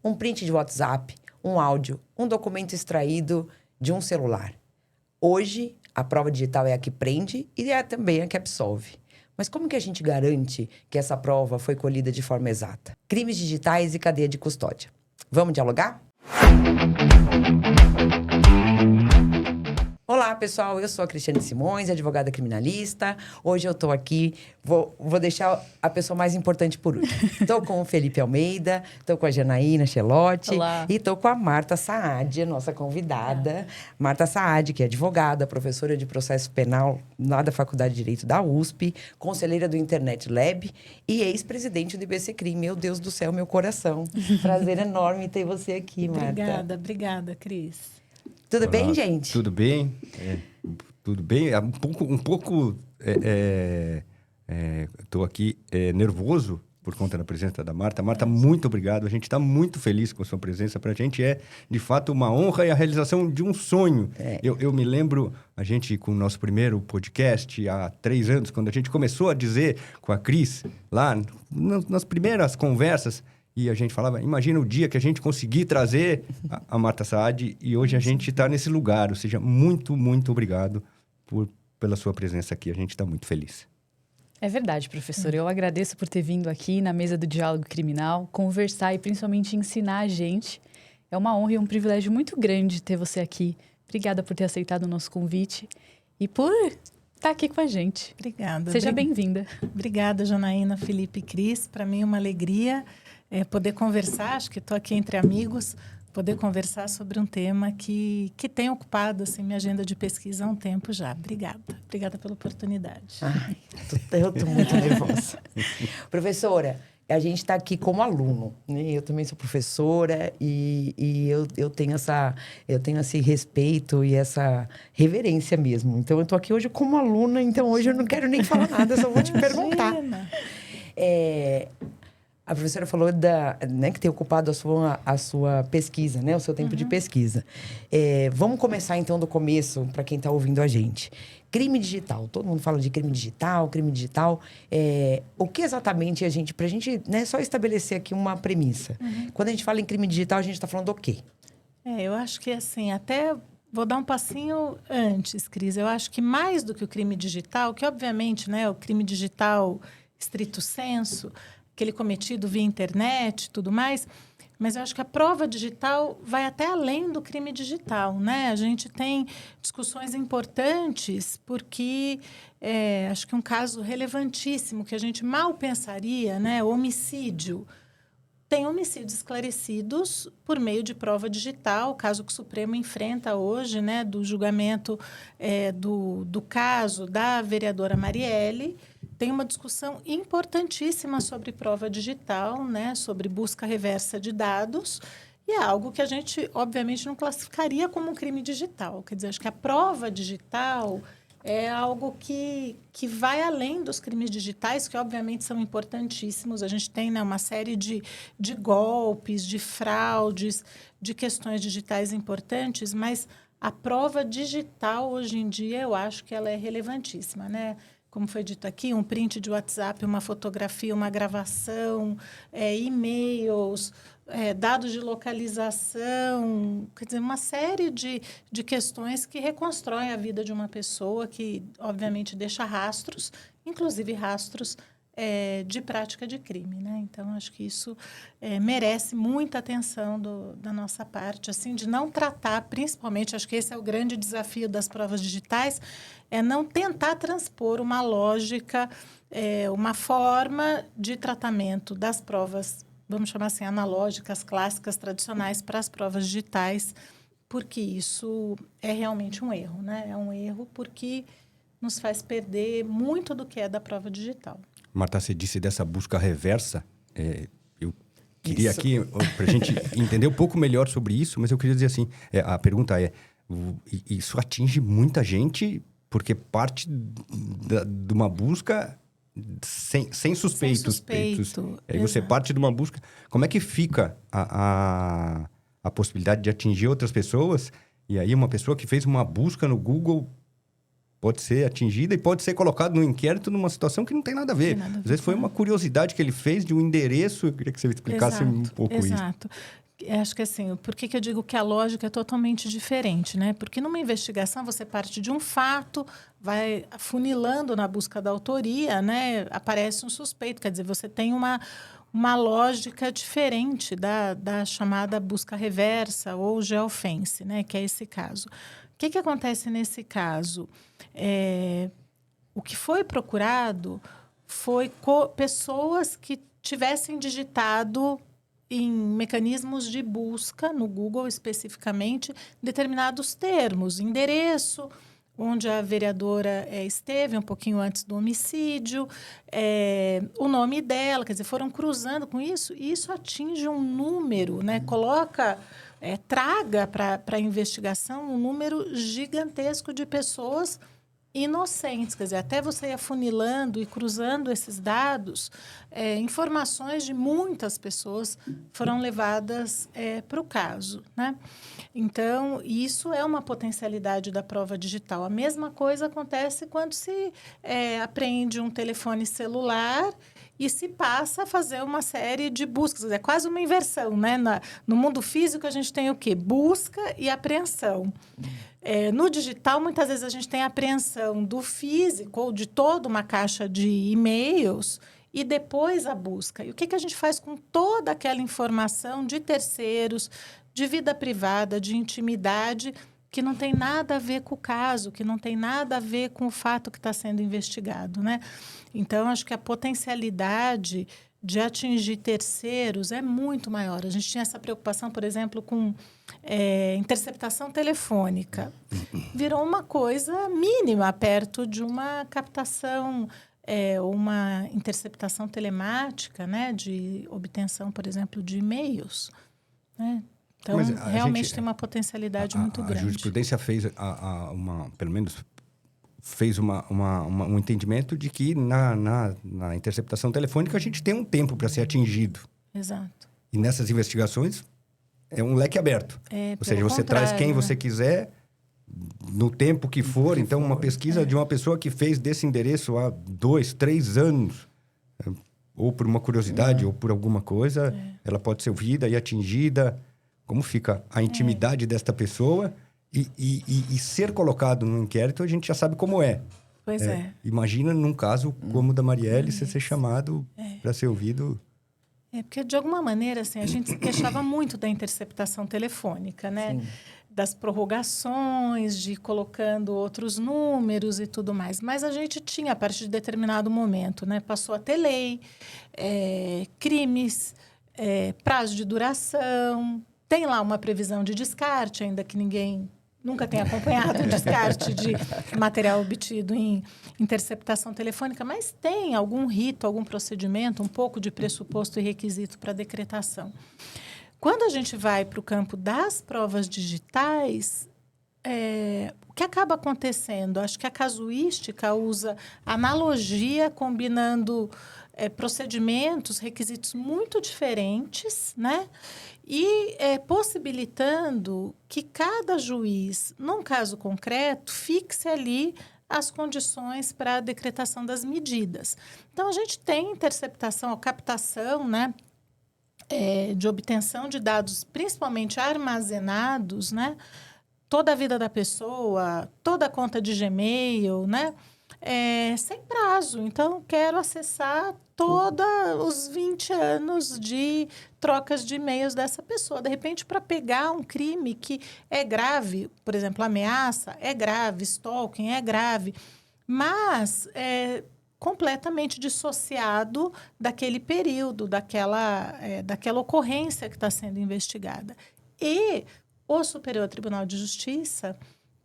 um print de WhatsApp, um áudio, um documento extraído de um celular. Hoje, a prova digital é a que prende e é também a que absolve. Mas como que a gente garante que essa prova foi colhida de forma exata? Crimes digitais e cadeia de custódia. Vamos dialogar? Olá, pessoal. Eu sou a Cristiane Simões, advogada criminalista. Hoje eu estou aqui, vou deixar a pessoa mais importante por último. Estou com o Felipe Almeida, estou com a Janaína Chelotti. Olá. E estou com a Marta Saad, a nossa convidada. Marta Saad, que é advogada, professora de processo penal lá da Faculdade de Direito da USP, conselheira do Internet Lab e ex-presidente do IBC Crime. Meu Deus do céu, meu coração. Prazer enorme ter você aqui, Marta. Obrigada, Cris. Tudo bem, gente? Tudo bem. Tudo bem. Estou aqui nervoso por conta da presença da Marta. Marta, muito obrigado. A gente está muito feliz com a sua presença. Para a gente é, de fato, uma honra e a realização de um sonho. Eu me lembro, a gente, com o nosso primeiro podcast, há 3 anos, quando a gente começou a dizer com a Cris, lá nas primeiras conversas, e a gente falava, imagina o dia que a gente conseguir trazer a Marta Saad, e hoje a gente está nesse lugar. Ou seja, muito, muito obrigado pela sua presença aqui. A gente está muito feliz. É verdade, professor. Eu agradeço por ter vindo aqui na mesa do Diálogo Criminal, conversar e principalmente ensinar a gente. É uma honra e um privilégio muito grande ter você aqui. Obrigada por ter aceitado o nosso convite e por estar aqui com a gente. Obrigada. Seja bem-vinda. Obrigada, Janaína, Felipe e Cris. Para mim é uma alegria poder conversar, acho que estou aqui entre amigos, poder conversar sobre um tema que tem ocupado assim, minha agenda de pesquisa há um tempo já. Obrigada pela oportunidade. Ai, eu estou muito nervosa. Professora, a gente está aqui como aluno, né? Eu também sou professora e eu tenho esse respeito e essa reverência mesmo. Então, eu estou aqui hoje como aluna, então hoje eu não quero nem falar nada, eu só vou te perguntar. A professora falou que tem ocupado a sua pesquisa, né? O seu tempo de pesquisa. Vamos começar, então, do começo, para quem está ouvindo a gente. Crime digital. Todo mundo fala de crime digital, crime digital. O que exatamente para a gente, né, só estabelecer aqui uma premissa. Quando a gente fala em crime digital, a gente está falando do quê? Eu acho que, assim, até vou dar um passinho antes, Cris. Eu acho que mais do que o crime digital, que, obviamente, né, o crime digital estrito sensu, aquele cometido via internet e tudo mais, mas eu acho que a prova digital vai até além do crime digital, né? A gente tem discussões importantes porque acho que um caso relevantíssimo que a gente mal pensaria, né? Homicídio. Tem homicídios esclarecidos por meio de prova digital, o caso que o Supremo enfrenta hoje, né? Do julgamento do caso da vereadora Marielle. Tem uma discussão importantíssima sobre prova digital, né? Sobre busca reversa de dados, e é algo que a gente, obviamente, não classificaria como um crime digital. Quer dizer, acho que a prova digital é algo que vai além dos crimes digitais, que, obviamente, são importantíssimos. A gente tem, né, uma série de golpes, de fraudes, de questões digitais importantes, mas a prova digital, hoje em dia, eu acho que ela é relevantíssima, né? Como foi dito aqui, um print de WhatsApp, uma fotografia, uma gravação, e-mails, dados de localização, quer dizer, uma série de questões que reconstroem a vida de uma pessoa, que, obviamente, deixa rastros, inclusive rastros de prática de crime, né? Então, acho que isso merece muita atenção da nossa parte, assim, de não tratar, principalmente, acho que esse é o grande desafio das provas digitais, é não tentar transpor uma lógica, uma forma de tratamento das provas, vamos chamar assim, analógicas, clássicas, tradicionais, para as provas digitais, porque isso é realmente um erro, né? É um erro porque nos faz perder muito do que é da prova digital. Marta, você disse dessa busca reversa. Eu queria aqui, para a gente entender um pouco melhor sobre isso, mas eu queria dizer assim, a pergunta isso atinge muita gente porque parte de uma busca sem suspeitos. Aí você parte de uma busca. Como é que fica a possibilidade de atingir outras pessoas? E aí uma pessoa que fez uma busca no Google pode ser atingida e pode ser colocado no inquérito numa situação que não tem nada a ver. Às vezes foi uma curiosidade que ele fez de um endereço. Eu queria que você explicasse um pouco isso. Exato. Acho que assim, por que eu digo que a lógica é totalmente diferente, né? Porque numa investigação você parte de um fato, vai afunilando na busca da autoria, né? Aparece um suspeito, quer dizer, você tem uma lógica diferente da chamada busca reversa ou geofence, né? Que é esse caso. O que acontece nesse caso? O que foi procurado foi pessoas que tivessem digitado em mecanismos de busca, no Google especificamente, determinados termos, endereço, onde a vereadora esteve um pouquinho antes do homicídio, o nome dela, quer dizer, foram cruzando com isso, e isso atinge um número, né? Traga para a investigação um número gigantesco de pessoas inocentes, quer dizer, até você ir afunilando e cruzando esses dados, informações de muitas pessoas foram levadas para o caso, né? Então, isso é uma potencialidade da prova digital. A mesma coisa acontece quando se apreende um telefone celular e se passa a fazer uma série de buscas. É quase uma inversão, né? No mundo físico, a gente tem o quê? Busca e apreensão. No digital, muitas vezes a gente tem a apreensão do físico ou de toda uma caixa de e-mails e depois a busca. E o que a gente faz com toda aquela informação de terceiros, de vida privada, de intimidade, que não tem nada a ver com o caso, que não tem nada a ver com o fato que está sendo investigado, né? Então, acho que a potencialidade de atingir terceiros é muito maior. A gente tinha essa preocupação, por exemplo, com interceptação telefônica. Virou uma coisa mínima perto de uma captação, uma interceptação telemática, né, de obtenção, por exemplo, de e-mails, né? Então, realmente tem uma potencialidade muito grande. A jurisprudência fez, pelo menos, fez um entendimento de que na interceptação telefônica a gente tem um tempo para ser atingido. Exato. E nessas investigações é um leque aberto. Ou seja, você traz quem você quiser, no tempo que for. Então, uma pesquisa de uma pessoa que fez desse endereço há 2, 3 anos, ou por uma curiosidade, ou por alguma coisa, ela pode ser ouvida e atingida. Como fica a intimidade desta pessoa e ser colocado no inquérito, a gente já sabe como é. Pois é. Imagina num caso como o da Marielle, você ser chamado para ser ouvido. Porque, de alguma maneira, assim, a gente se queixava muito da interceptação telefônica, né? Sim. Das prorrogações, de ir colocando outros números e tudo mais. Mas a gente tinha, a partir de determinado momento, né? Passou a ter lei, crimes, prazo de duração. Tem lá uma previsão de descarte, ainda que ninguém nunca tenha acompanhado o descarte de material obtido em interceptação telefônica, mas tem algum rito, algum procedimento, um pouco de pressuposto e requisito para decretação. Quando a gente vai para o campo das provas digitais, o que acaba acontecendo? Acho que a casuística usa analogia, combinando procedimentos, requisitos muito diferentes, né? E possibilitando que cada juiz, num caso concreto, fixe ali as condições para a decretação das medidas. Então, a gente tem interceptação, a captação, né, de obtenção de dados, principalmente armazenados, né? Toda a vida da pessoa, toda a conta de Gmail, né? Sem prazo. Então, quero acessar todos os 20 anos de trocas de e-mails dessa pessoa. De repente, para pegar um crime que é grave, por exemplo, ameaça é grave, stalking é grave, mas completamente dissociado daquele período, daquela ocorrência que está sendo investigada. E o Superior Tribunal de Justiça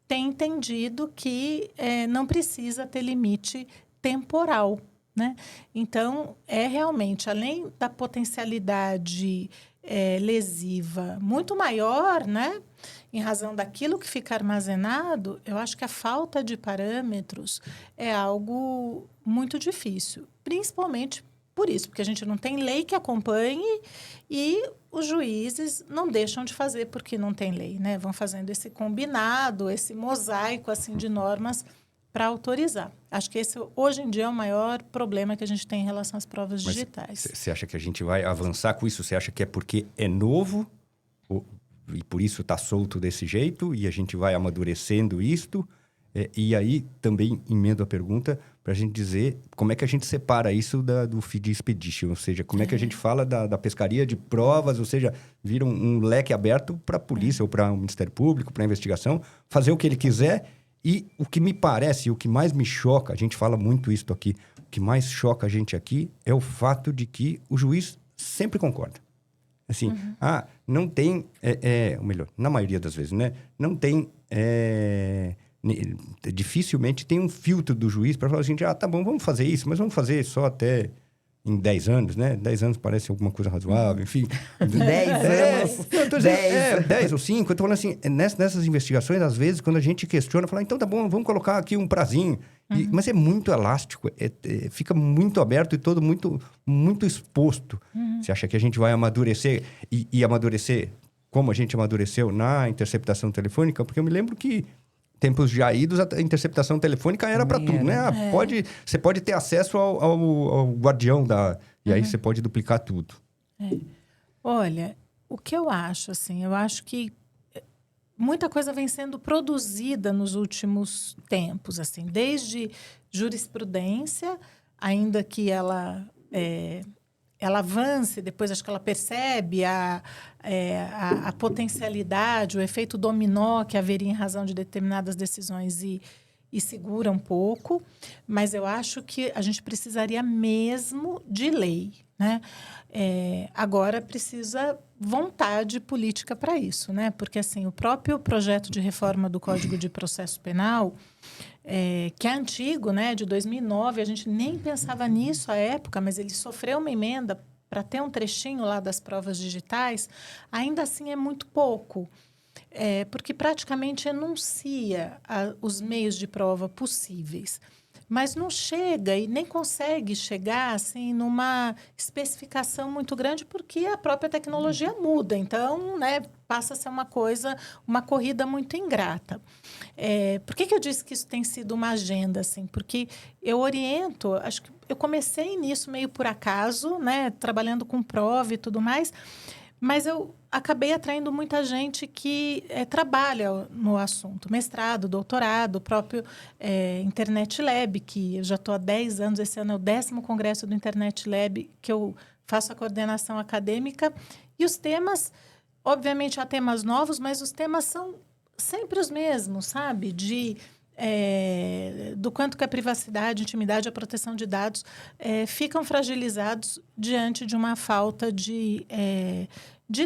tem entendido que não precisa ter limite temporal, né? Então, realmente, além da potencialidade lesiva muito maior, né? Em razão daquilo que fica armazenado, eu acho que a falta de parâmetros é algo muito difícil, principalmente por isso, porque a gente não tem lei que acompanhe e os juízes não deixam de fazer porque não tem lei, né? Vão fazendo esse combinado, esse mosaico assim de normas para autorizar. Acho que esse, hoje em dia, é o maior problema que a gente tem em relação às provas digitais. Você acha que a gente vai avançar com isso? Você acha que é porque é novo? e por isso está solto desse jeito, e a gente vai amadurecendo isto. E aí também emendo a pergunta para a gente dizer como é que a gente separa isso do feed expedition, ou seja, como é que a gente fala da pescaria de provas, ou seja, vira um leque aberto para a polícia ou para o Ministério Público, para a investigação, fazer o que ele quiser. E o que me parece, o que mais me choca, a gente fala muito isso aqui, o que mais choca a gente aqui é o fato de que o juiz sempre concorda. Assim, não tem, ou melhor, na maioria das vezes, né? Não tem, dificilmente tem um filtro do juiz para falar assim, tá bom, vamos fazer isso, mas vamos fazer só até em 10 anos, né? 10 anos parece alguma coisa razoável, enfim. 10 anos. 10 ou 5. Eu tô falando assim, nessas investigações, às vezes, quando a gente questiona, fala, então tá bom, vamos colocar aqui um prazinho. Mas é muito elástico, fica muito aberto e todo muito exposto. Você acha que a gente vai amadurecer e amadurecer como a gente amadureceu na interceptação telefônica? Porque eu me lembro que tempos já idos, a interceptação telefônica era para tudo, né? Você pode ter acesso ao guardião e aí você pode duplicar tudo. Olha, o que eu acho, assim, eu acho que muita coisa vem sendo produzida nos últimos tempos, assim, desde jurisprudência, ainda que ela avance, depois acho que ela percebe a potencialidade, o efeito dominó que haveria em razão de determinadas decisões e segura um pouco, mas eu acho que a gente precisaria mesmo de lei, né? Agora precisa vontade política para isso, né? Porque assim, o próprio projeto de reforma do Código de Processo Penal, que é antigo, né, de 2009, a gente nem pensava nisso à época, mas ele sofreu uma emenda para ter um trechinho lá das provas digitais, ainda assim é muito pouco. Porque praticamente enuncia os meios de prova possíveis, mas não chega e nem consegue chegar assim numa especificação muito grande porque a própria tecnologia muda, então, né, passa a ser uma corrida muito ingrata. Por que eu disse que isso tem sido uma agenda, assim? Porque eu oriento, acho que eu comecei nisso meio por acaso, né, trabalhando com prova e tudo mais, mas eu acabei atraindo muita gente que trabalha no assunto, mestrado, doutorado, o próprio Internet Lab, que eu já estou há 10 anos, esse ano é o 10º congresso do Internet Lab, que eu faço a coordenação acadêmica, e os temas, obviamente há temas novos, mas os temas são sempre os mesmos, sabe? Do quanto que a privacidade, a intimidade, a proteção de dados ficam fragilizados diante de uma falta de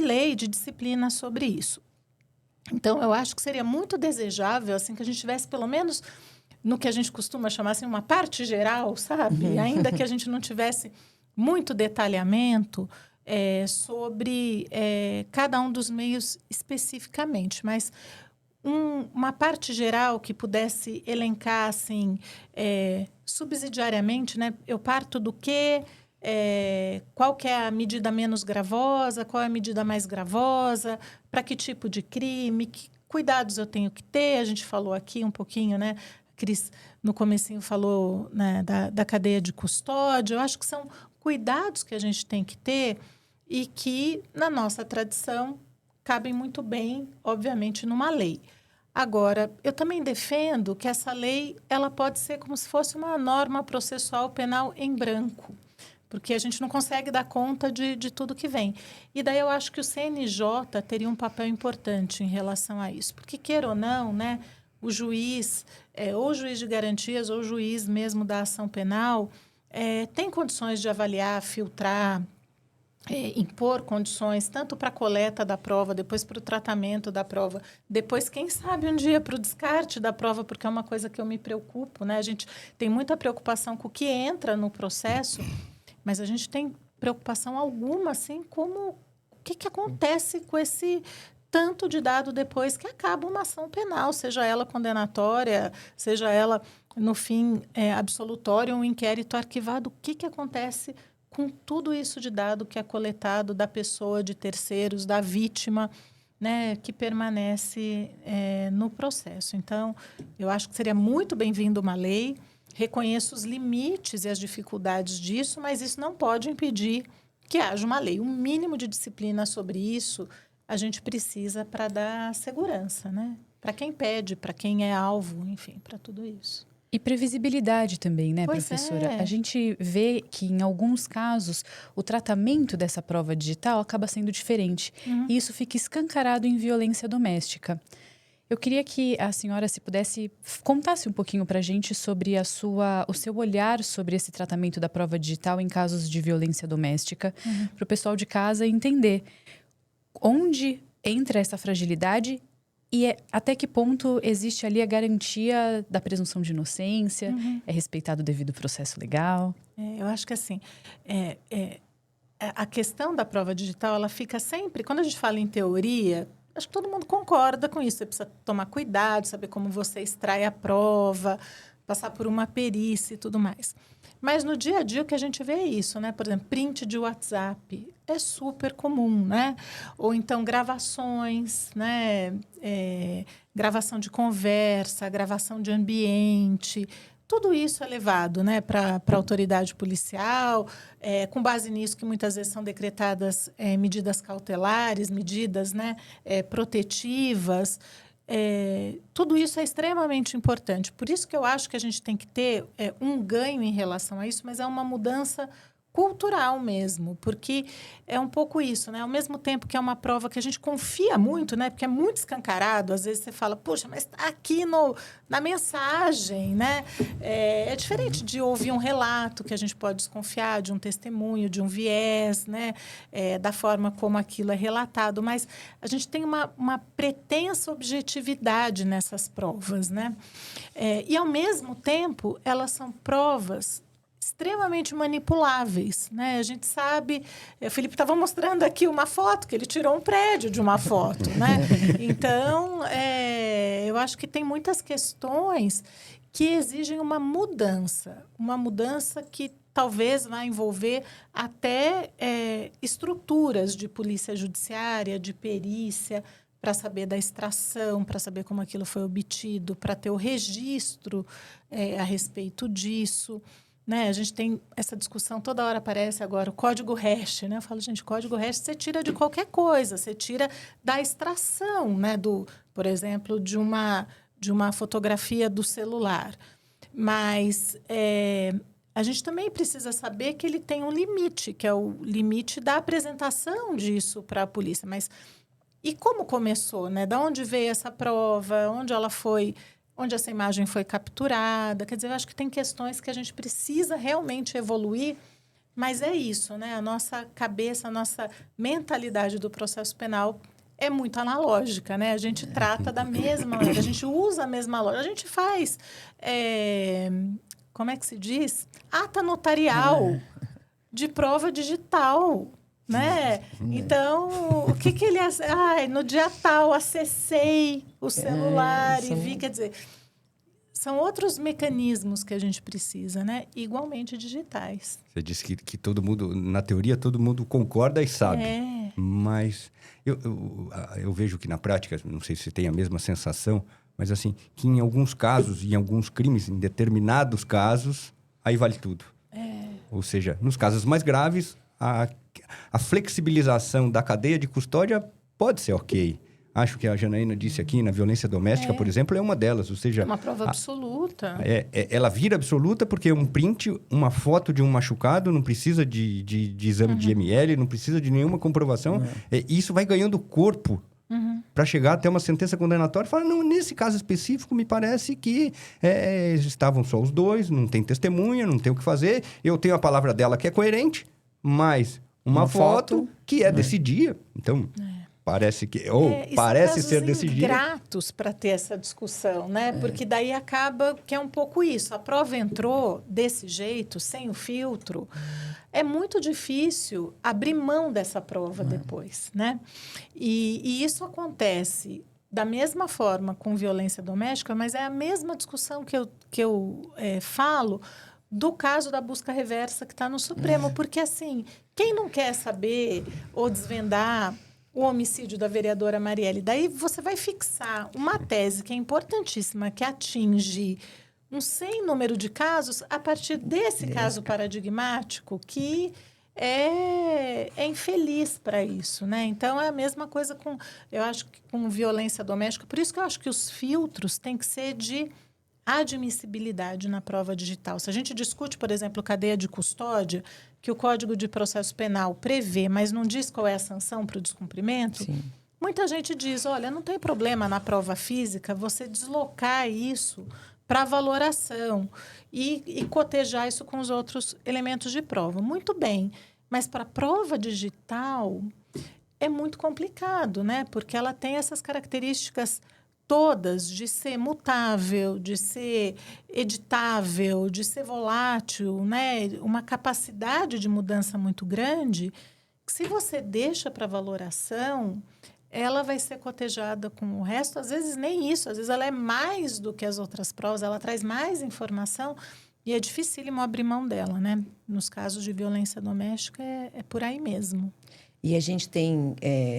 lei, de disciplina sobre isso. Então, eu acho que seria muito desejável assim, que a gente tivesse, pelo menos, no que a gente costuma chamar assim, uma parte geral, sabe? Ainda que a gente não tivesse muito detalhamento sobre cada um dos meios especificamente, mas uma parte geral que pudesse elencar, assim, subsidiariamente, né? Eu parto do quê? Qual que é a medida menos gravosa? Qual é a medida mais gravosa? Para que tipo de crime? Que cuidados eu tenho que ter? A gente falou aqui um pouquinho, né? A Cris, no comecinho, falou, né, da cadeia de custódia. Eu acho que são cuidados que a gente tem que ter e que, na nossa tradição, cabem muito bem, obviamente, numa lei. Agora, eu também defendo que essa lei ela pode ser como se fosse uma norma processual penal em branco, porque a gente não consegue dar conta de tudo que vem. E daí eu acho que o CNJ teria um papel importante em relação a isso, porque, queira ou não, né, o juiz, ou o juiz de garantias, ou o juiz mesmo da ação penal, tem condições de avaliar, filtrar, impor condições, tanto para a coleta da prova, depois para o tratamento da prova, depois, quem sabe, um dia para o descarte da prova, porque é uma coisa que eu me preocupo, né? A gente tem muita preocupação com o que entra no processo, mas a gente tem preocupação alguma, assim, como o que acontece com esse tanto de dado depois que acaba uma ação penal, seja ela condenatória, seja ela, no fim, absolutória, um inquérito arquivado, o que acontece com tudo isso de dado que é coletado da pessoa, de terceiros, da vítima, né, que permanece no processo. Então, eu acho que seria muito bem-vindo uma lei, reconheço os limites e as dificuldades disso, mas isso não pode impedir que haja uma lei. Um mínimo de disciplina sobre isso, a gente precisa para dar segurança, né? Para quem pede, para quem é alvo, enfim, para tudo isso. E previsibilidade também, né, Pois professora? é. A gente vê que, em alguns casos, o tratamento dessa prova digital acaba sendo diferente. E isso fica escancarado em violência doméstica. Eu queria que a senhora, se pudesse, contasse um pouquinho para a gente sobre o seu olhar sobre esse tratamento da prova digital em casos de violência doméstica, para o pessoal de casa entender onde entra essa fragilidade e até que ponto existe ali a garantia da presunção de inocência, é respeitado o devido processo legal. Eu acho que assim, a questão da prova digital, ela fica sempre, quando a gente fala em teoria, acho que todo mundo concorda com isso. Você precisa tomar cuidado, saber como você extrai a prova, passar por uma perícia e tudo mais. Mas no dia a dia o que a gente vê é isso, né? Por exemplo, print de WhatsApp é super comum, né? Ou então gravações, né? Gravação de conversa, gravação de ambiente. Tudo isso é levado, né, para a autoridade policial, com base nisso que muitas vezes são decretadas medidas cautelares, medidas, né, protetivas. Tudo isso é extremamente importante. Por isso que eu acho que a gente tem que ter um ganho em relação a isso, mas é uma mudança cultural mesmo, porque é um pouco isso, né? Ao mesmo tempo que é uma prova que a gente confia muito, né? Porque é muito escancarado, às vezes você fala, poxa, mas está aqui na mensagem, né? É diferente de ouvir um relato que a gente pode desconfiar, de um testemunho, de um viés, né? Da forma como aquilo é relatado, mas a gente tem uma pretensa objetividade nessas provas, né? E, ao mesmo tempo, elas são provas extremamente manipuláveis, né? A gente sabe... O Felipe estava mostrando aqui uma foto, que ele tirou um prédio de uma foto, né? Então, eu acho que tem muitas questões que exigem uma mudança que talvez vai envolver até estruturas de polícia judiciária, de perícia, para saber da extração, para saber como aquilo foi obtido, para ter o registro a respeito disso. Né? A gente tem essa discussão, toda hora aparece agora o código hash, né? Eu falo, gente, código hash você tira de qualquer coisa, você tira da extração, né? Por exemplo, de uma fotografia do celular. Mas a gente também precisa saber que ele tem um limite, que é o limite da apresentação disso para a polícia. Mas e como começou, né? Da onde veio essa prova, onde essa imagem foi capturada. Quer dizer, eu acho que tem questões que a gente precisa realmente evoluir, mas é isso, né? A nossa cabeça, a nossa mentalidade do processo penal é muito analógica, né? A gente trata da mesma maneira, a gente usa a mesma lógica, a gente faz, como é que se diz? Ata notarial de prova digital, né? Então, o que ele... no dia tal, acessei o celular e vi, quer dizer... São outros mecanismos que a gente precisa, né? Igualmente digitais. Você disse que todo mundo, na teoria, todo mundo concorda e sabe. Mas eu vejo que na prática, não sei se tem a mesma sensação, mas assim, que em alguns casos, em alguns crimes, em determinados casos, aí vale tudo. Ou seja, nos casos mais graves, a flexibilização da cadeia de custódia pode ser ok. Acho que a Janaína disse aqui, na violência doméstica, por exemplo, é uma delas. Ou seja... É uma prova absoluta. Ela vira absoluta porque um print, uma foto de um machucado, não precisa de exame de ML, não precisa de nenhuma comprovação. Isso vai ganhando corpo para chegar até uma sentença condenatória e falar, não, nesse caso específico, me parece que estavam só os dois, não tem testemunha, não tem o que fazer. Eu tenho a palavra dela que é coerente, mas uma foto que é desse dia. Então... Parece que... parece ser desse jeito. Gratos para ter essa discussão, né? Porque daí acaba que é um pouco isso. A prova entrou desse jeito, sem o filtro. É muito difícil abrir mão dessa prova depois, né? E isso acontece da mesma forma com violência doméstica, mas é a mesma discussão que eu falo do caso da busca reversa que está no Supremo. Porque, assim, quem não quer saber ou desvendar o homicídio da vereadora Marielle? Daí você vai fixar uma tese que é importantíssima, que atinge um sem número de casos a partir desse caso paradigmático que é infeliz para isso, né? Então, é a mesma coisa eu acho que com violência doméstica. Por isso que eu acho que os filtros têm que ser de admissibilidade na prova digital. Se a gente discute, por exemplo, cadeia de custódia, que o Código de Processo Penal prevê, mas não diz qual é a sanção para o descumprimento, Sim. muita gente diz, olha, não tem problema na prova física você deslocar isso para valoração e cotejar isso com os outros elementos de prova. Muito bem, mas para a prova digital é muito complicado, né? Porque ela tem essas características todas de ser mutável, de ser editável, de ser volátil, né? Uma capacidade de mudança muito grande, que se você deixa para valoração, ela vai ser cotejada com o resto, às vezes nem isso, às vezes ela é mais do que as outras provas, ela traz mais informação e é dificílimo abrir mão dela, né? Nos casos de violência doméstica é por aí mesmo. E a gente tem,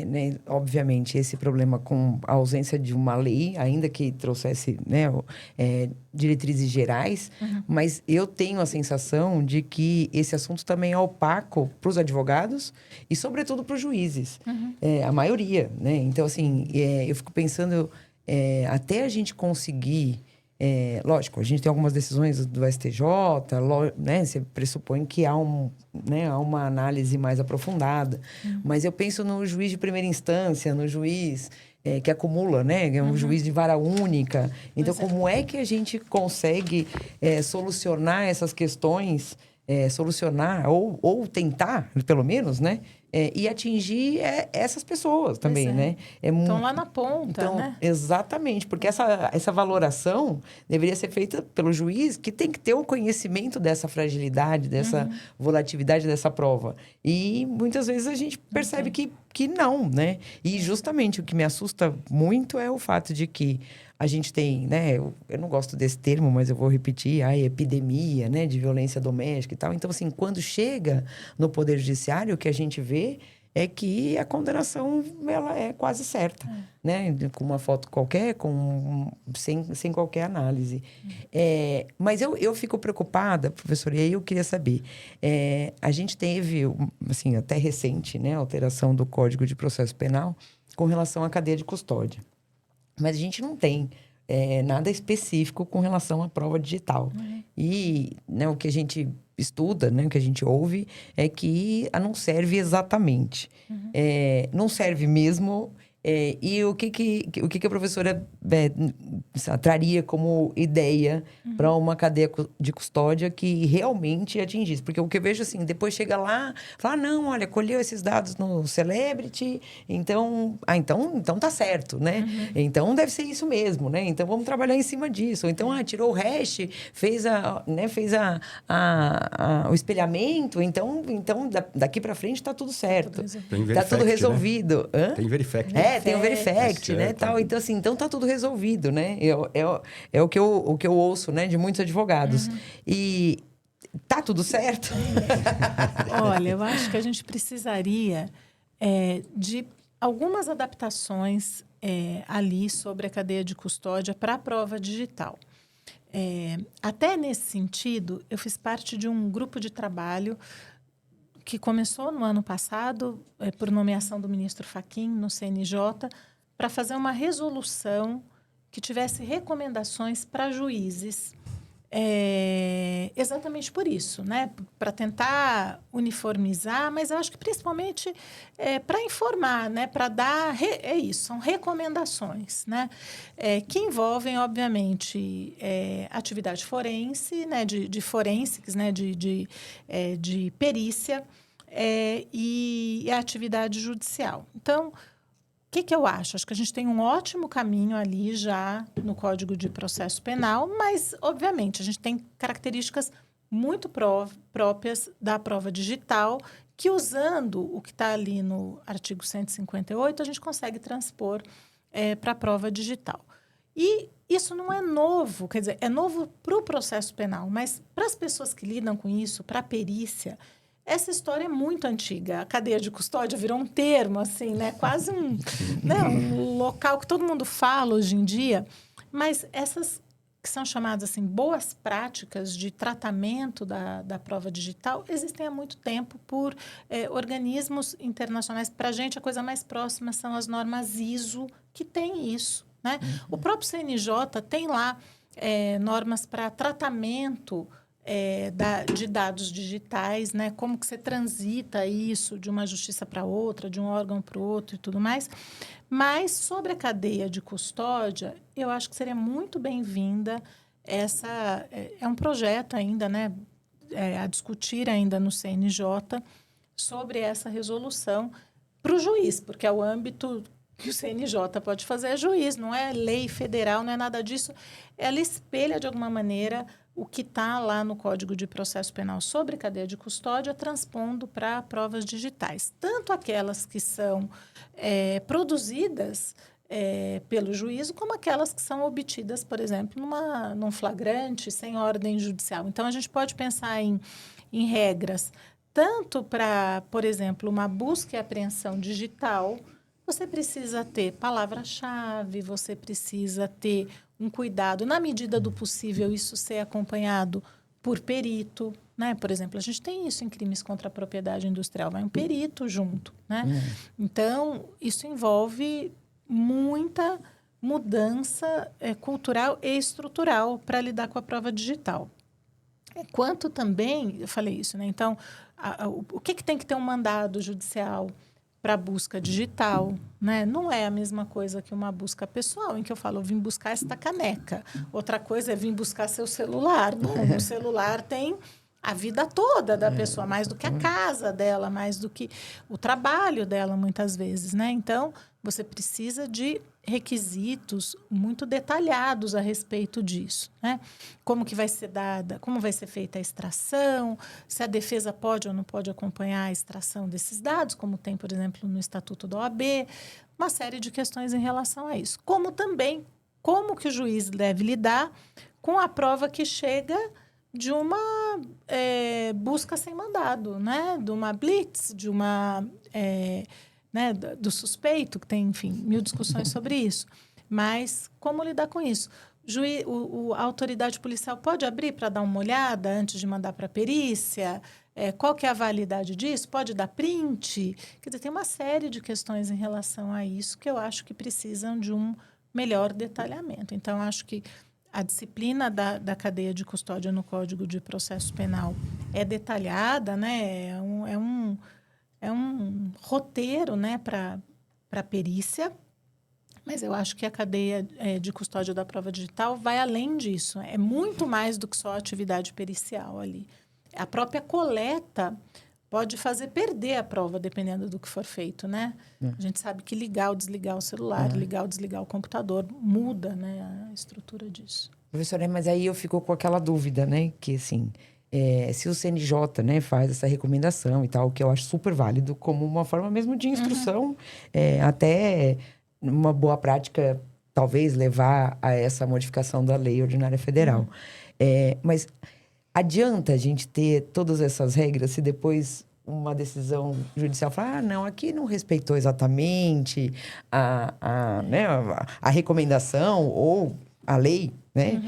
né, obviamente, esse problema com a ausência de uma lei, ainda que trouxesse, né, diretrizes gerais, mas eu tenho a sensação de que esse assunto também é opaco para os advogados e, sobretudo, para os juízes. A maioria, né? Então, assim, eu fico pensando, até a gente conseguir... lógico, a gente tem algumas decisões do STJ, né? Você pressupõe que há uma análise mais aprofundada. Mas eu penso no juiz de primeira instância, no juiz que acumula, né? É um juiz de vara única. Então, como é que a gente consegue solucionar essas questões, solucionar ou tentar, pelo menos, né? E atingir essas pessoas também, né? Estão lá na ponta, então, né? Exatamente, porque essa valoração deveria ser feita pelo juiz, que tem que ter o conhecimento dessa fragilidade, dessa volatilidade dessa prova. E muitas vezes a gente percebe que não, né? E justamente o que me assusta muito é o fato de que a gente tem, né? Eu não gosto desse termo, mas eu vou repetir, a epidemia, né? De violência doméstica e tal. Então, assim, quando chega no Poder Judiciário, o que a gente vê é que a condenação, ela é quase certa, né? Com uma foto qualquer, sem qualquer análise. Mas eu fico preocupada, professora, e aí eu queria saber. A gente teve, assim, até recente, né? Alteração do Código de Processo Penal com relação à cadeia de custódia. Mas a gente não tem nada específico com relação à prova digital. E, né, o que a gente estuda, né, o que a gente ouve, é que não serve exatamente. Não serve mesmo. E o que a professora traria como ideia para uma cadeia de custódia que realmente atingisse? Porque o que eu vejo, assim, depois chega lá, fala, não, olha, colheu esses dados no Celebrity, então tá certo, né? Então deve ser isso mesmo, né? Então vamos trabalhar em cima disso. Ou então, tirou o hash, fez o espelhamento, então daqui para frente tá tudo certo. Tá tudo resolvido. Né? Tem Verifact. Tem o Verifact, né, tal. Então, assim, tá tudo resolvido, né? É o que eu ouço, né, de muitos advogados. E tá tudo certo? Olha, eu acho que a gente precisaria de algumas adaptações ali sobre a cadeia de custódia para a prova digital. Até nesse sentido, eu fiz parte de um grupo de trabalho que começou no ano passado, por nomeação do ministro Fachin, no CNJ, para fazer uma resolução que tivesse recomendações para juízes. Exatamente por isso, né? Para tentar uniformizar, mas eu acho que principalmente para informar, né? Para dar... são recomendações, né? Que envolvem, obviamente, atividade forense, né? De forensics, né? De perícia e a atividade judicial. Então, o que eu acho? Acho que a gente tem um ótimo caminho ali já no Código de Processo Penal, mas, obviamente, a gente tem características muito próprias da prova digital, que usando o que está ali no artigo 158, a gente consegue transpor para a prova digital. E isso não é novo, quer dizer, é novo para o processo penal, mas para as pessoas que lidam com isso, para a perícia, essa história é muito antiga. A cadeia de custódia virou um termo, assim, né? Quase um local que todo mundo fala hoje em dia. Mas essas que são chamadas assim, boas práticas de tratamento da prova digital, existem há muito tempo por organismos internacionais. Para a gente, a coisa mais próxima são as normas ISO, que tem isso, né? O próprio CNJ tem lá normas para tratamento de dados digitais, né? Como que você transita isso de uma justiça para outra, de um órgão para o outro e tudo mais. Mas, sobre a cadeia de custódia, eu acho que seria muito bem-vinda essa... É um projeto ainda, né? A discutir ainda no CNJ sobre essa resolução para o juiz, porque é o âmbito que o CNJ pode fazer, é juiz, não é lei federal, não é nada disso. Ela espelha, de alguma maneira, o que está lá no Código de Processo Penal sobre cadeia de custódia, transpondo para provas digitais. Tanto aquelas que são produzidas pelo juízo, como aquelas que são obtidas, por exemplo, num flagrante, sem ordem judicial. Então, a gente pode pensar em regras, tanto para, por exemplo, uma busca e apreensão digital. Você precisa ter palavra-chave, você precisa ter um cuidado, na medida do possível, isso ser acompanhado por perito, né? Por exemplo, a gente tem isso em crimes contra a propriedade industrial, vai um perito junto, né? Então, isso envolve muita mudança cultural e estrutural para lidar com a prova digital. Quanto também, eu falei isso, né? Então, o que tem que ter um mandado judicial para busca digital, né? Não é a mesma coisa que uma busca pessoal, em que eu falo, eu vim buscar esta caneca. Outra coisa é vir buscar seu celular. Bom, o celular tem a vida toda da pessoa, mais do que a casa dela, mais do que o trabalho dela, muitas vezes, né? Então, você precisa de requisitos muito detalhados a respeito disso, né? Como que vai ser dada, como vai ser feita a extração, se a defesa pode ou não pode acompanhar a extração desses dados, como tem, por exemplo, no Estatuto da OAB, uma série de questões em relação a isso. Como também, como que o juiz deve lidar com a prova que chega de uma busca sem mandado, né? De uma blitz, de uma... né, do suspeito, que tem, enfim, mil discussões sobre isso. Mas como lidar com isso? A autoridade policial pode abrir para dar uma olhada antes de mandar para a perícia? Qual que é a validade disso? Pode dar print? Quer dizer, tem uma série de questões em relação a isso que eu acho que precisam de um melhor detalhamento. Então, acho que a disciplina da cadeia de custódia no Código de Processo Penal é detalhada, né? É um roteiro, né, para a perícia, mas eu acho que a cadeia de custódia da prova digital vai além disso. É muito mais do que só a atividade pericial ali. A própria coleta pode fazer perder a prova, dependendo do que for feito, né? A gente sabe que ligar ou desligar o celular, ligar ou desligar o computador, muda, né, a estrutura disso. Professora, mas aí eu fico com aquela dúvida, né? Que, assim, se o CNJ, né, faz essa recomendação e tal, que eu acho super válido, como uma forma mesmo de instrução, até uma boa prática, talvez, levar a essa modificação da Lei Ordinária Federal. Mas adianta a gente ter todas essas regras se depois uma decisão judicial falar, não, aqui não respeitou exatamente a recomendação ou a lei, né?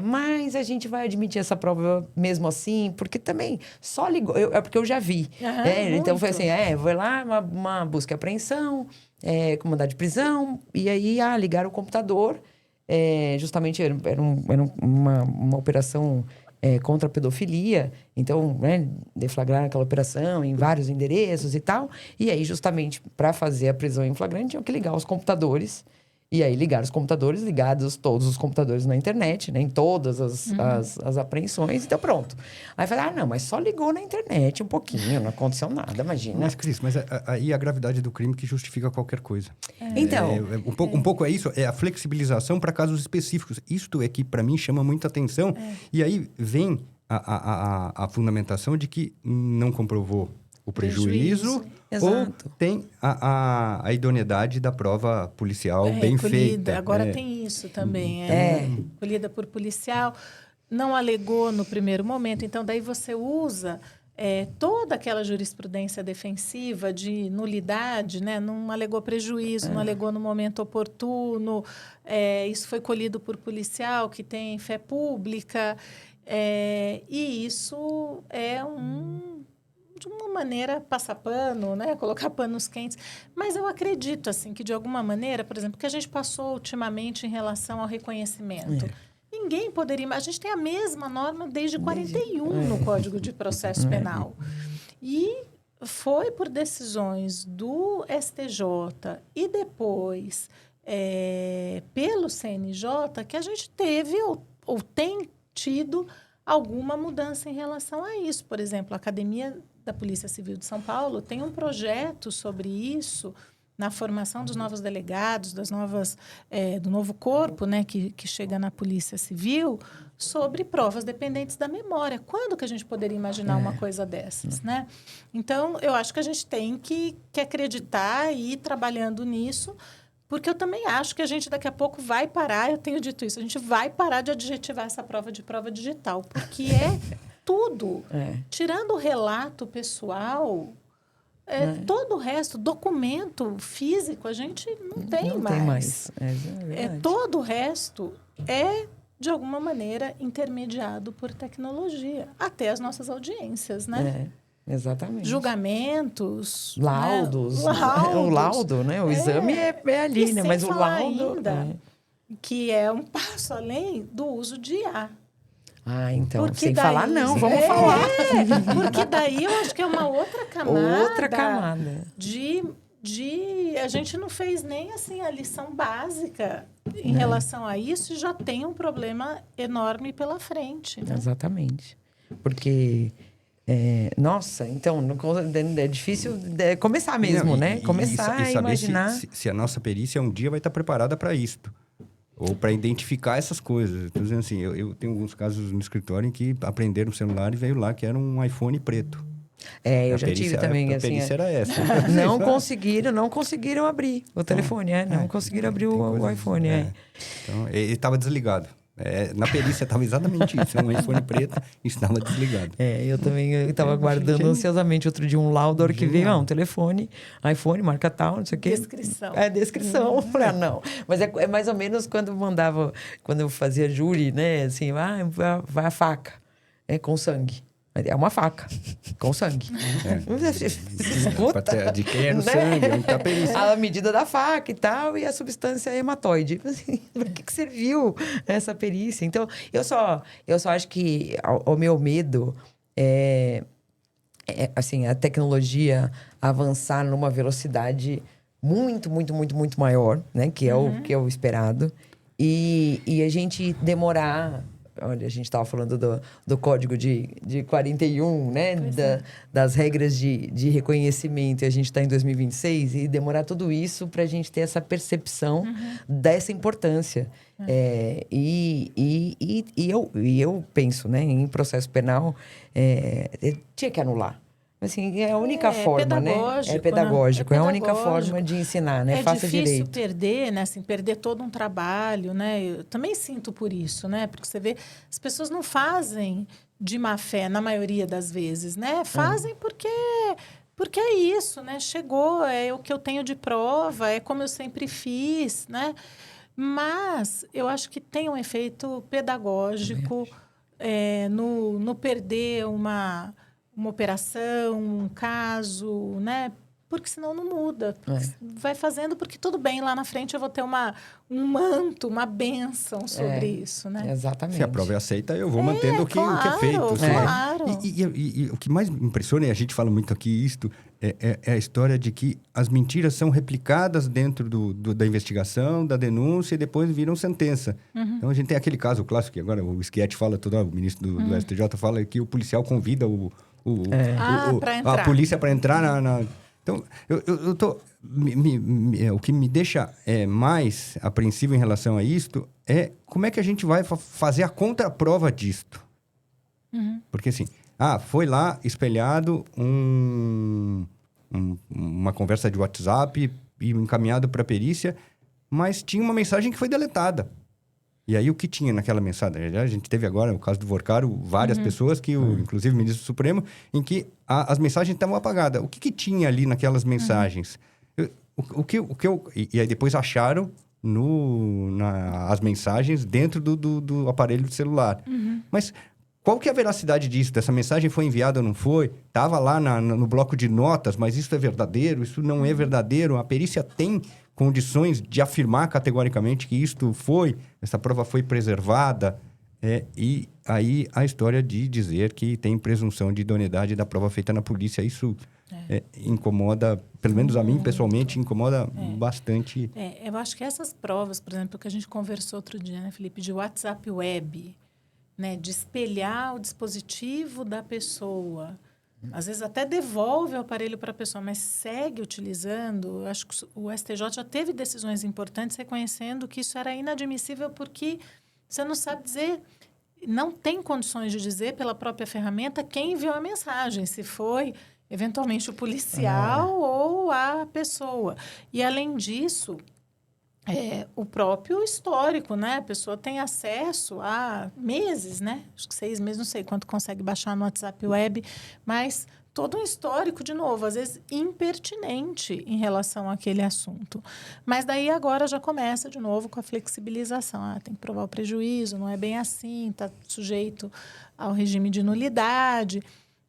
Mas a gente vai admitir essa prova mesmo assim, porque também só ligou... porque eu já vi. Então, foi assim, foi lá, uma busca e apreensão, com mandado de prisão, e aí, ligaram o computador. Justamente, era uma operação contra a pedofilia. Então, né, deflagraram aquela operação em vários endereços e tal. E aí, justamente, para fazer a prisão em flagrante, tinham que ligar os computadores. E aí, ligaram os computadores, ligados todos os computadores na internet, né? Em todas as apreensões. Então, pronto. Aí, falei, não, mas só ligou na internet um pouquinho, não aconteceu nada, imagina. Mas, Cris, aí a gravidade do crime que justifica qualquer coisa. Então... Um pouco é isso, é a flexibilização para casos específicos. Isto é que, para mim, chama muita atenção. E aí vem a fundamentação de que não comprovou o prejuízo. Ou tem a idoneidade da prova policial bem feita. Agora tem isso também. Colhida por policial. Não alegou no primeiro momento. Então, daí você usa toda aquela jurisprudência defensiva de nulidade, né? Não alegou prejuízo, não alegou no momento oportuno, isso foi colhido por policial que tem fé pública, e isso de uma maneira, passar pano, né? Colocar panos quentes. Mas eu acredito, assim, que de alguma maneira, por exemplo, que a gente passou ultimamente em relação ao reconhecimento. Ninguém poderia... A gente tem a mesma norma desde 41 no Código de Processo Penal. E foi por decisões do STJ e depois pelo CNJ que a gente teve ou tem tido alguma mudança em relação a isso. Por exemplo, a Academia da Polícia Civil de São Paulo tem um projeto sobre isso na formação dos novos delegados, do novo corpo, né, que chega na Polícia Civil, sobre provas dependentes da memória. Quando que a gente poderia imaginar uma coisa dessas, né? Então, eu acho que a gente tem que acreditar e ir trabalhando nisso, porque eu também acho que a gente daqui a pouco vai parar, eu tenho dito isso, a gente vai parar de adjetivar essa prova de prova digital, porque tudo. Tirando o relato pessoal, todo o resto, documento físico, a gente não tem mais. Todo o resto de alguma maneira, intermediado por tecnologia. Até as nossas audiências, né? Exatamente. Julgamentos. Laudos. Né? O laudo, né? O exame é ali, né? Mas o laudo... ainda, que é um passo além do uso de IA. Então, porque sem daí, falar não, vamos falar. Porque daí eu acho que é uma outra camada. Outra camada. A gente não fez nem assim a lição básica em relação a isso e já tem um problema enorme pela frente. Né? Exatamente. Porque, nossa, então, é difícil começar mesmo, né? Começar a imaginar. Se a nossa perícia um dia vai estar preparada para isto. Ou para identificar essas coisas. Estou dizendo assim, eu tenho alguns casos no escritório em que aprenderam o celular e veio lá que era um iPhone preto. Eu já tive também. A perícia era essa. Não conseguiram abrir o telefone, não conseguiram abrir o iPhone. Então, ele estava desligado. Na perícia estava exatamente isso. Um iPhone preto e estava desligado. Eu também estava aguardando ansiosamente outro dia um laudo que veio, um telefone, iPhone, marca tal, não sei o quê. Descrição. Descrição. Falei, não. Mas é mais ou menos quando eu fazia júri, né? Assim, vai a faca, com sangue. É uma faca, com sangue. Puta, de quem é no sangue, onde tá a perícia. A medida da faca e tal, e a substância hematóide. Assim, para que serviu essa perícia? Então, eu só acho que o meu medo assim, a tecnologia avançar numa velocidade muito, muito, muito, muito maior, né? Que é o esperado. E a gente demorar... Olha, a gente estava falando do código de 41, né? Das regras de reconhecimento. E a gente está em 2026 e demorar tudo isso para a gente ter essa percepção dessa importância. Eu penso, né? Em processo penal, tinha que anular. Assim, é a única forma, né? É pedagógico. É a única forma de ensinar, né? Faça direito. É difícil perder, né? Assim, perder todo um trabalho, né? Eu também sinto por isso, né? Porque você vê, as pessoas não fazem de má fé, na maioria das vezes, né? Fazem porque é isso, né? Chegou, é o que eu tenho de prova, é como eu sempre fiz, né? Mas eu acho que tem um efeito pedagógico no perder uma operação, um caso, né? Porque senão não muda. Vai fazendo porque tudo bem, lá na frente eu vou ter um manto, uma bênção sobre isso, né? Exatamente. Se a prova é aceita, eu vou mantendo o que é feito. Claro. E o que mais me impressiona, e a gente fala muito aqui isto, é a história de que as mentiras são replicadas dentro da investigação, da denúncia, e depois viram sentença. Então, a gente tem aquele caso clássico, que agora o Schietti fala, o ministro do STJ fala que o policial convida a polícia para entrar na... Então, eu tô... o que me deixa mais apreensivo em relação a isto é como é que a gente vai fazer a contraprova disto. Porque assim, foi lá espelhado uma conversa de WhatsApp e encaminhado para a perícia, mas tinha uma mensagem que foi deletada. E aí, o que tinha naquela mensagem? A gente teve agora, no caso do Vorcaro, várias pessoas, inclusive o ministro Supremo, em que as mensagens estavam apagadas. O que tinha ali naquelas mensagens? E aí, depois acharam as mensagens dentro do aparelho de celular. Mas qual que é a veracidade disso? Dessa mensagem foi enviada ou não foi? Estava lá no bloco de notas, mas isso é verdadeiro? Isso não é verdadeiro? A perícia tem condições de afirmar categoricamente que essa prova foi preservada? E aí a história de dizer que tem presunção de idoneidade da prova feita na polícia, isso incomoda, pelo menos a mim pessoalmente, incomoda bastante. Eu acho que essas provas, por exemplo, que a gente conversou outro dia, né, Felipe, de WhatsApp Web, né, de espelhar o dispositivo da pessoa. Às vezes até devolve o aparelho para a pessoa, mas segue utilizando. Eu acho que o STJ já teve decisões importantes reconhecendo que isso era inadmissível porque você não sabe dizer, não tem condições de dizer pela própria ferramenta quem enviou a mensagem, se foi eventualmente o policial ou a pessoa. E, além disso, o próprio histórico, né? A pessoa tem acesso a meses, né? Acho que 6 meses, não sei quanto consegue baixar no WhatsApp Web, mas todo um histórico, de novo, às vezes impertinente em relação àquele assunto. Mas daí agora já começa de novo com a flexibilização. Tem que provar o prejuízo, não é bem assim, está sujeito ao regime de nulidade.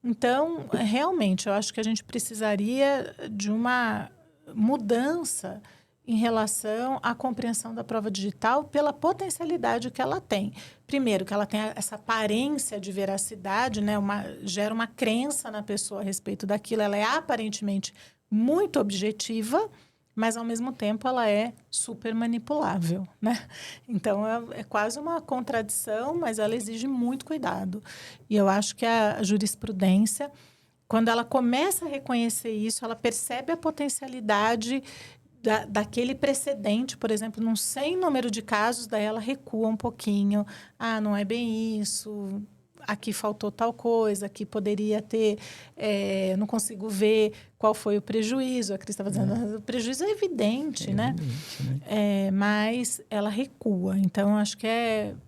Então, realmente, eu acho que a gente precisaria de uma mudança em relação à compreensão da prova digital pela potencialidade que ela tem. Primeiro, que ela tem essa aparência de veracidade, né? Gera uma crença na pessoa a respeito daquilo. Ela é aparentemente muito objetiva, mas, ao mesmo tempo, ela é super manipulável, né? Então, é quase uma contradição, mas ela exige muito cuidado. E eu acho que a jurisprudência, quando ela começa a reconhecer isso, ela percebe a potencialidade daquele precedente, por exemplo, num sem número de casos, daí ela recua um pouquinho. Não é bem isso, aqui faltou tal coisa, aqui poderia ter... não consigo ver qual foi o prejuízo. A Cris estava dizendo, o prejuízo é evidente, né? Mas ela recua. Então, acho que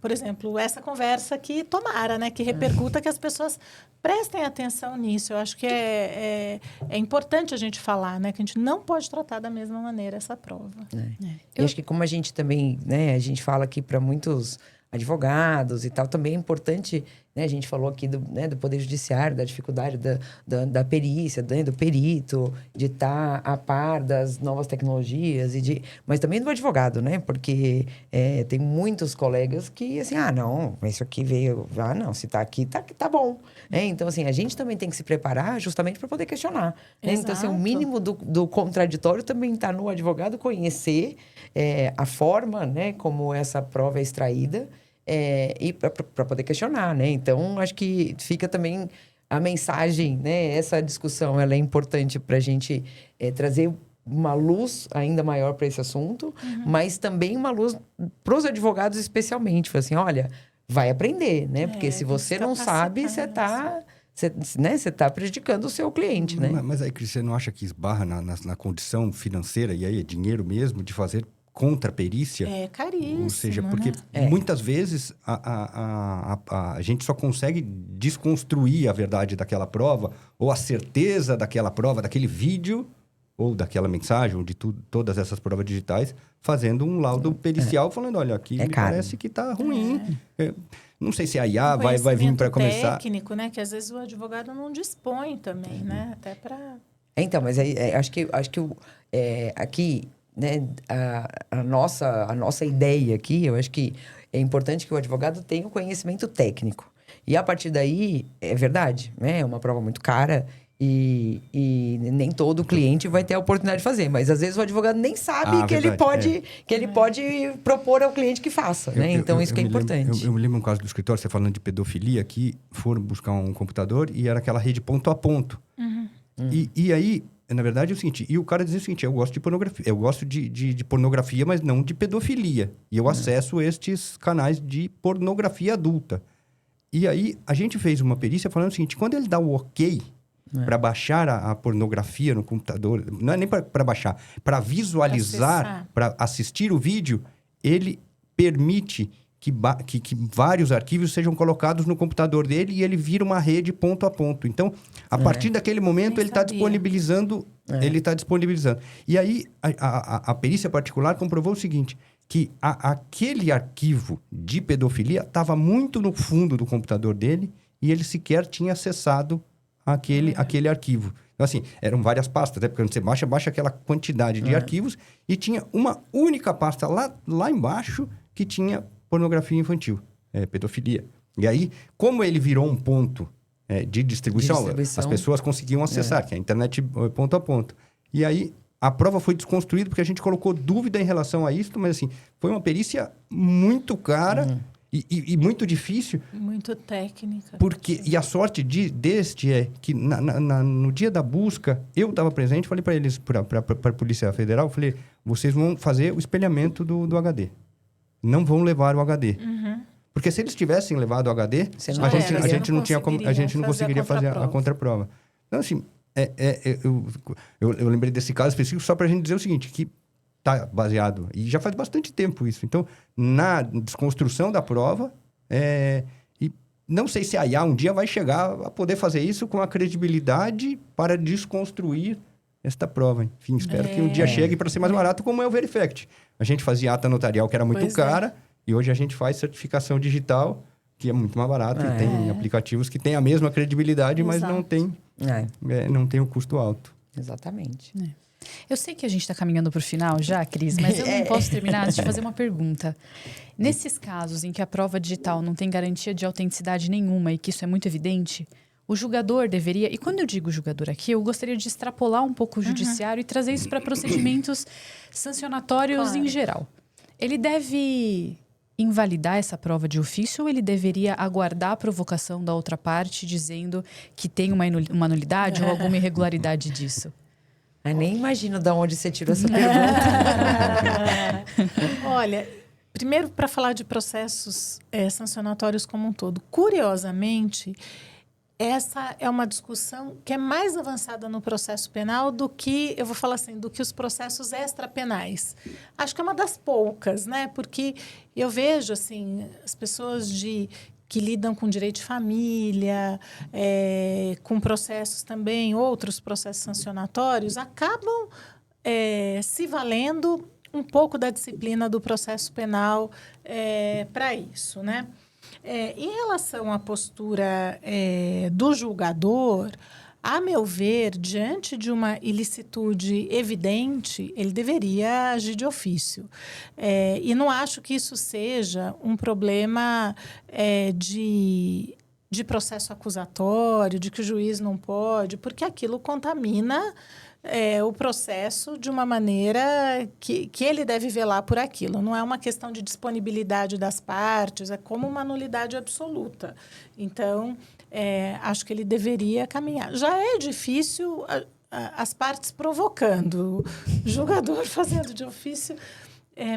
por exemplo, essa conversa aqui, tomara, né? Que repercuta, que as pessoas prestem atenção nisso. Eu acho que é importante a gente falar, né? Que a gente não pode tratar da mesma maneira essa prova. Eu acho que como a gente também, né? A gente fala aqui para muitos advogados e tal, também é importante, né? A gente falou aqui do Poder Judiciário, da dificuldade da perícia, do perito, de estar a par das novas tecnologias, mas também do advogado, né? Porque tem muitos colegas que, assim, não, isso aqui veio... não, se tá aqui, tá bom. Então, assim, a gente também tem que se preparar justamente para poder questionar. Né? Então, assim, o mínimo do contraditório também está no advogado conhecer a forma, né? Como essa prova é extraída, e para poder questionar, né? Então, acho que fica também a mensagem, né? Essa discussão, ela é importante para a gente trazer uma luz ainda maior para esse assunto, mas também uma luz para os advogados especialmente. Assim, olha, vai aprender, né? Porque se você não sabe, você está prejudicando o seu cliente, né? Mas aí, Cris, você não acha que esbarra na condição financeira, e aí é dinheiro mesmo, de fazer contra-perícia? É caríssimo, ou seja, porque muitas vezes a gente só consegue desconstruir a verdade daquela prova, ou a certeza daquela prova, daquele vídeo, ou daquela mensagem, ou de todas essas provas digitais, fazendo um laudo pericial, falando, olha, aqui me parece que está ruim. Não sei se a IA vai vir para começar... técnico, né? Que às vezes o advogado não dispõe também, né? Até para... Então, mas aí, acho que aqui... Né, a nossa ideia aqui, eu acho que é importante que o advogado tenha o conhecimento técnico. E, a partir daí, é verdade, né? É uma prova muito cara e nem todo cliente vai ter a oportunidade de fazer. Mas, às vezes, o advogado nem sabe que ele pode propor ao cliente que faça, né? Então, isso que é importante. Eu me lembro um caso do escritório, você falando de pedofilia, que foram buscar um computador e era aquela rede ponto a ponto. E aí... Na verdade, é o seguinte, e o cara dizia o seguinte, eu gosto de pornografia, eu gosto de pornografia, mas não de pedofilia. E eu acesso estes canais de pornografia adulta. E aí, a gente fez uma perícia falando o seguinte, quando ele dá o ok para baixar a pornografia no computador, não é nem para baixar, para visualizar, para assistir o vídeo, ele permite que vários arquivos sejam colocados no computador dele e ele vira uma rede ponto a ponto. Então, a partir daquele momento, Nem ele está sabia. disponibilizando. Ele está disponibilizando. E aí, a perícia particular comprovou o seguinte, que aquele arquivo de pedofilia estava muito no fundo do computador dele e ele sequer tinha acessado aquele arquivo. Então, assim, eram várias pastas, até porque quando você baixa aquela quantidade de arquivos e tinha uma única pasta lá embaixo que tinha pornografia infantil, pedofilia. E aí, como ele virou um ponto de distribuição, as pessoas conseguiam acessar, que é a internet ponto a ponto. E aí, a prova foi desconstruída porque a gente colocou dúvida em relação a isso, mas assim, foi uma perícia muito cara e muito difícil. Muito técnica. E a sorte deste é que no dia da busca, eu estava presente, falei para eles, para a Polícia Federal, falei, vocês vão fazer o espelhamento do HD. Não vão levar o HD. Porque se eles tivessem levado o HD, a gente não conseguiria fazer a contraprova. Então, assim, eu lembrei desse caso específico só para a gente dizer o seguinte, que está baseado, e já faz bastante tempo isso. Então, na desconstrução da prova, e não sei se a IA um dia vai chegar a poder fazer isso com a credibilidade para desconstruir esta prova. Enfim, espero que um dia chegue para ser mais barato, como é o Verifact. A gente fazia ata notarial, que era muito cara, e hoje a gente faz certificação digital, que é muito mais barato, e tem aplicativos que têm a mesma credibilidade, mas não tem o custo alto. Exatamente. Eu sei que a gente está caminhando para o final já, Cris, mas eu não posso terminar antes de fazer uma pergunta. Nesses casos em que a prova digital não tem garantia de autenticidade nenhuma e que isso é muito evidente, o julgador deveria... E quando eu digo julgador aqui, eu gostaria de extrapolar um pouco o judiciário e trazer isso para procedimentos sancionatórios em geral. Ele deve invalidar essa prova de ofício ou ele deveria aguardar a provocação da outra parte dizendo que tem uma nulidade ou alguma irregularidade disso? Eu nem imagino de onde você tirou essa pergunta. Olha, primeiro para falar de processos sancionatórios como um todo. Curiosamente, essa é uma discussão que é mais avançada no processo penal do que, eu vou falar assim, do que os processos extrapenais. Acho que é uma das poucas, né? Porque eu vejo, assim, as pessoas que lidam com direito de família, com processos também, outros processos sancionatórios, acabam se valendo um pouco da disciplina do processo penal para isso, né? Em relação à postura do julgador, a meu ver, diante de uma ilicitude evidente, ele deveria agir de ofício. E não acho que isso seja um problema de processo acusatório, de que o juiz não pode, porque aquilo contamina o processo de uma maneira que ele deve velar por aquilo. Não é uma questão de disponibilidade das partes, é como uma nulidade absoluta. Então, acho que ele deveria caminhar. Já é difícil as partes provocando, o julgador fazendo de ofício,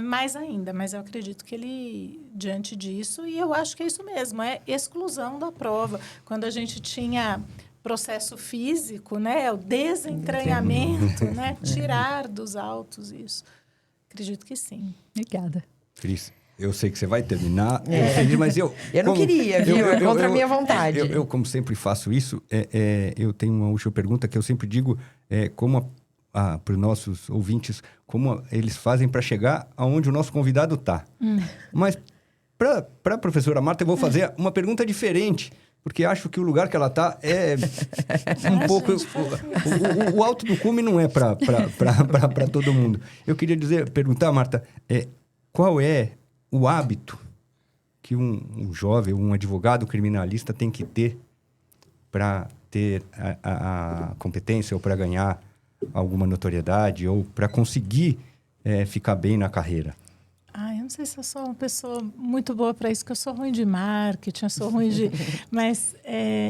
mais ainda. Mas eu acredito que ele, diante disso, e eu acho que é isso mesmo, é exclusão da prova. Quando a gente tinha processo físico, né, o desentranhamento, né, tirar dos autos isso. Acredito que sim. Obrigada. Cris, eu sei que você vai terminar, mas eu não queria, viu? É contra a minha vontade. Eu, como sempre faço isso, eu tenho uma última pergunta que eu sempre digo, como para os nossos ouvintes, como eles fazem para chegar aonde o nosso convidado está. Mas para a professora Marta, eu vou fazer uma pergunta diferente, porque acho que o lugar que ela está é um pouco... O alto do cume não é para todo mundo. Eu queria perguntar, Marta, qual é o hábito que um jovem, um advogado criminalista tem que ter para ter a competência ou para ganhar alguma notoriedade ou para conseguir ficar bem na carreira? Eu não sei se eu sou uma pessoa muito boa para isso, porque eu sou ruim de marketing, eu sou ruim de... Mas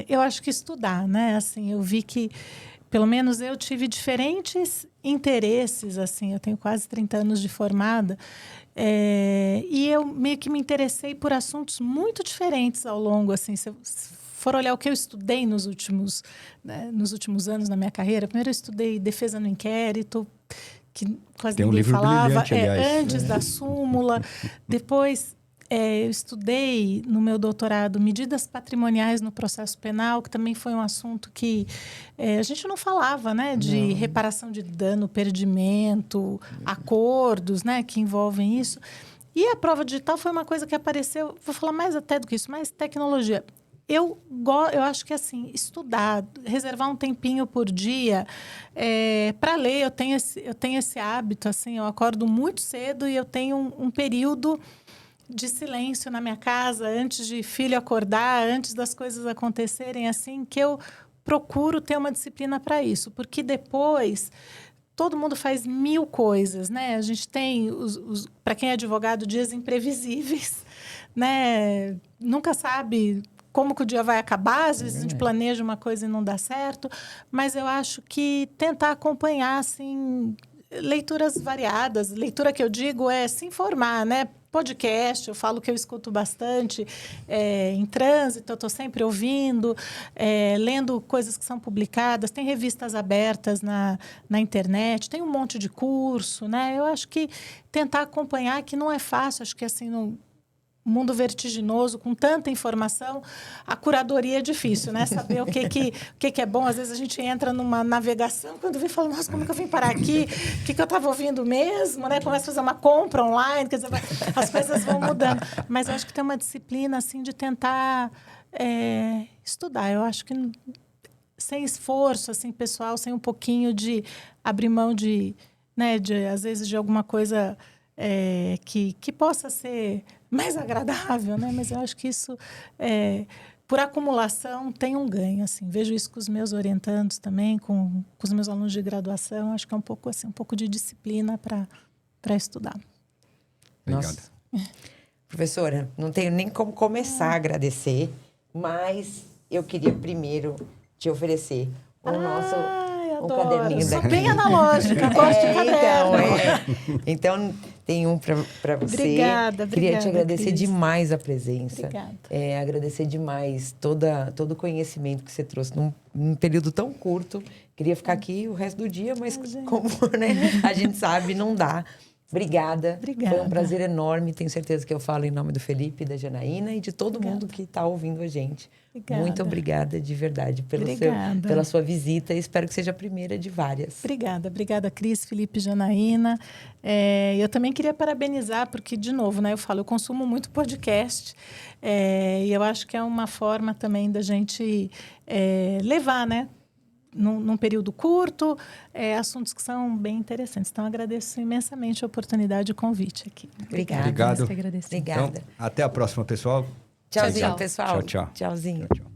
eu acho que estudar, né? Assim, eu vi que, pelo menos eu tive diferentes interesses, assim, eu tenho quase 30 anos de formada, e eu meio que me interessei por assuntos muito diferentes ao longo, assim, se for olhar o que eu estudei nos últimos anos na minha carreira, primeiro eu estudei defesa no inquérito, que quase tem ninguém livro falava, brilhante, aliás. Antes da súmula. Depois, eu estudei no meu doutorado medidas patrimoniais no processo penal, que também foi um assunto que a gente não falava, né? De reparação de dano, perdimento, acordos, né? Que envolvem isso. E a prova digital foi uma coisa que apareceu, vou falar mais até do que isso, mais tecnologia. Eu acho que, assim, estudar, reservar um tempinho por dia para ler, eu tenho esse hábito, assim, eu acordo muito cedo e eu tenho um período de silêncio na minha casa, antes de filho acordar, antes das coisas acontecerem, assim, que eu procuro ter uma disciplina para isso, porque depois todo mundo faz 1000 coisas, né? A gente tem, para quem é advogado, dias imprevisíveis, né? Nunca sabe como que o dia vai acabar, às vezes a gente planeja uma coisa e não dá certo, mas eu acho que tentar acompanhar, assim, leituras variadas. Leitura que eu digo é se informar, né? Podcast, eu falo que eu escuto bastante em trânsito, eu estou sempre ouvindo, lendo coisas que são publicadas, tem revistas abertas na internet, tem um monte de curso, né? Eu acho que tentar acompanhar, que não é fácil, acho que assim, no mundo vertiginoso, com tanta informação, a curadoria é difícil, né? Saber o que é bom. Às vezes a gente entra numa navegação, quando vem, fala, nossa, como que eu vim parar aqui? O que eu estava ouvindo mesmo? Né? Começa a fazer uma compra online, quer dizer, as coisas vão mudando. Mas eu acho que tem uma disciplina, assim, de tentar estudar. Eu acho que sem esforço, assim, pessoal, sem um pouquinho de abrir mão de às vezes, de alguma coisa que possa ser mais agradável, né? Mas eu acho que isso, por acumulação, tem um ganho, assim. Vejo isso com os meus orientandos também, com os meus alunos de graduação. Acho que é um pouco, assim, um pouco de disciplina para estudar. Obrigado. Professora, não tenho nem como começar a agradecer, mas eu queria primeiro te oferecer o nosso caderninho Sou daqui. bem analógica, gosto de caderno. Então, tem um para você. Obrigada. Queria te agradecer Cris. demais a presença. Obrigada. Agradecer demais todo o conhecimento que você trouxe num período tão curto. Queria ficar aqui o resto do dia, mas como, né, a gente sabe, não dá. Obrigada. Foi um prazer enorme. Tenho certeza que eu falo em nome do Felipe, da Janaína e de todo mundo que está ouvindo a gente. Obrigada. Muito obrigada, de verdade, pela sua visita. Espero que seja a primeira de várias. Obrigada, Cris, Felipe, Janaína. Eu também queria parabenizar, porque, de novo, né, eu consumo muito podcast. E eu acho que é uma forma também da gente levar, né? Num período curto, assuntos que são bem interessantes. Então, agradeço imensamente a oportunidade e o convite aqui. Obrigada. Obrigado. Obrigada. Então, até a próxima, pessoal. Tchauzinho, pessoal. Tchau. Tchauzinho. Tchau.